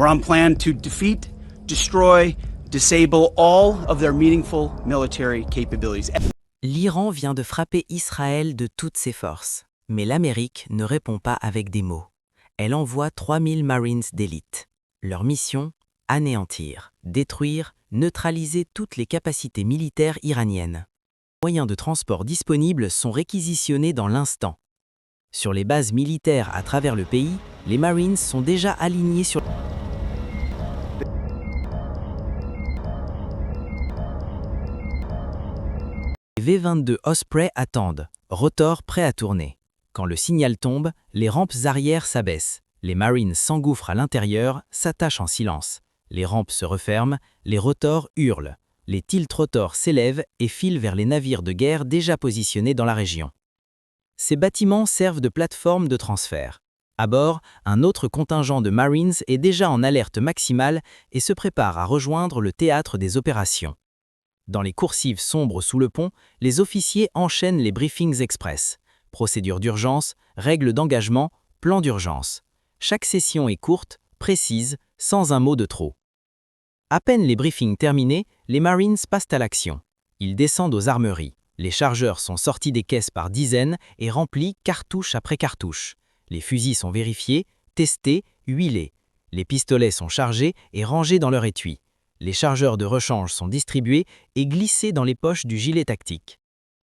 We're on plan to defeat, destroy, disable all of their meaningful military capabilities. L'Iran vient de frapper Israël de toutes ses forces, mais l'Amérique ne répond pas avec des mots. Elle envoie 3000 Marines d'élite. Leur mission, anéantir, détruire, neutraliser toutes les capacités militaires iraniennes. Les moyens de transport disponibles sont réquisitionnés dans l'instant. Sur les bases militaires à travers le pays, les Marines sont déjà alignés sur les V-22 Osprey attendent, rotor prêt à tourner. Quand le signal tombe, les rampes arrière s'abaissent. Les Marines s'engouffrent à l'intérieur, s'attachent en silence. Les rampes se referment, les rotors hurlent. Les tiltrotors s'élèvent et filent vers les navires de guerre déjà positionnés dans la région. Ces bâtiments servent de plateforme de transfert. À bord, un autre contingent de Marines est déjà en alerte maximale et se prépare à rejoindre le théâtre des opérations. Dans les coursives sombres sous le pont, les officiers enchaînent les briefings express. Procédure d'urgence, règles d'engagement, plan d'urgence. Chaque session est courte, précise, sans un mot de trop. À peine les briefings terminés, les Marines passent à l'action. Ils descendent aux armeries. Les chargeurs sont sortis des caisses par dizaines et remplis cartouche après cartouche. Les fusils sont vérifiés, testés, huilés. Les pistolets sont chargés et rangés dans leur étui. Les chargeurs de rechange sont distribués et glissés dans les poches du gilet tactique.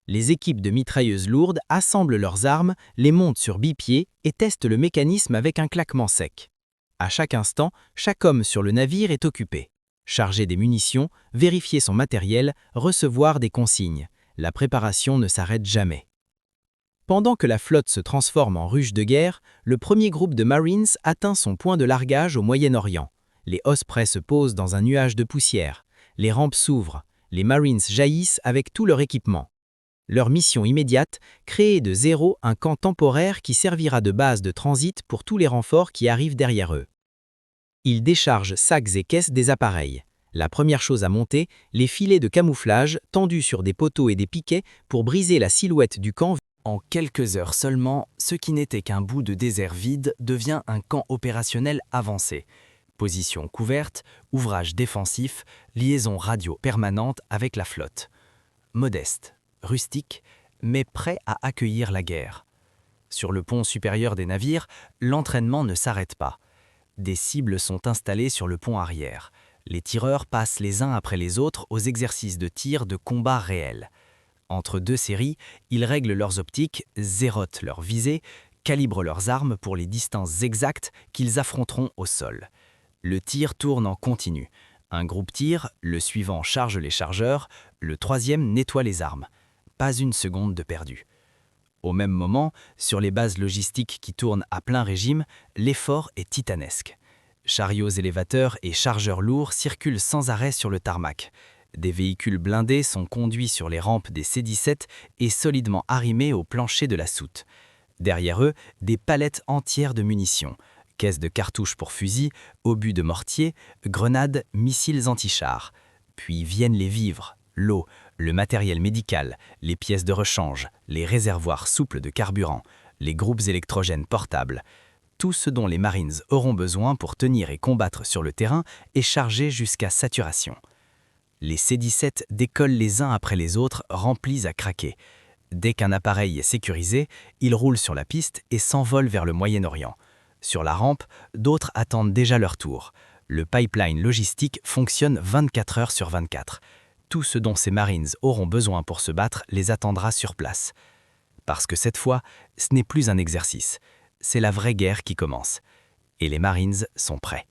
Les équipes de mitrailleuses lourdes assemblent leurs armes, les montent sur bipied et testent le mécanisme avec un claquement sec. À chaque instant, chaque homme sur le navire est occupé. Charger des munitions, vérifier son matériel, recevoir des consignes. La préparation ne s'arrête jamais. Pendant que la flotte se transforme en ruche de guerre, le premier groupe de Marines atteint son point de largage au Moyen-Orient. Les Osprey se posent dans un nuage de poussière. Les rampes s'ouvrent. Les Marines jaillissent avec tout leur équipement. Leur mission immédiate, créer de zéro un camp temporaire qui servira de base de transit pour tous les renforts qui arrivent derrière eux. Ils déchargent sacs et caisses des appareils. La première chose à monter, les filets de camouflage tendus sur des poteaux et des piquets pour briser la silhouette du camp. En quelques heures seulement, ce qui n'était qu'un bout de désert vide devient un camp opérationnel avancé. Position couverte, ouvrage défensif, liaison radio permanente avec la flotte. Modeste, rustique, mais prêt à accueillir la guerre. Sur le pont supérieur des navires, l'entraînement ne s'arrête pas. Des cibles sont installées sur le pont arrière. Les tireurs passent les uns après les autres aux exercices de tir de combat réel. Entre deux séries, ils règlent leurs optiques, zérotent leurs visées, calibrent leurs armes pour les distances exactes qu'ils affronteront au sol. Le tir tourne en continu. Un groupe tire, le suivant charge les chargeurs, le troisième nettoie les armes. Pas une seconde de perdu. Au même moment, sur les bases logistiques qui tournent à plein régime, l'effort est titanesque. Chariots élévateurs et chargeurs lourds circulent sans arrêt sur le tarmac. Des véhicules blindés sont conduits sur les rampes des C-17 et solidement arrimés au plancher de la soute. Derrière eux, des palettes entières de munitions. Caisses de cartouches pour fusils, obus de mortier, grenades, missiles anti-chars. Puis viennent les vivres, l'eau, le matériel médical, les pièces de rechange, les réservoirs souples de carburant, les groupes électrogènes portables. Tout ce dont les Marines auront besoin pour tenir et combattre sur le terrain est chargé jusqu'à saturation. Les C-17 décollent les uns après les autres, remplis à craquer. Dès qu'un appareil est sécurisé, il roule sur la piste et s'envole vers le Moyen-Orient. Sur la rampe, d'autres attendent déjà leur tour. Le pipeline logistique fonctionne 24 heures sur 24. Tout ce dont ces Marines auront besoin pour se battre les attendra sur place. Parce que cette fois, ce n'est plus un exercice. C'est la vraie guerre qui commence. Et les Marines sont prêts.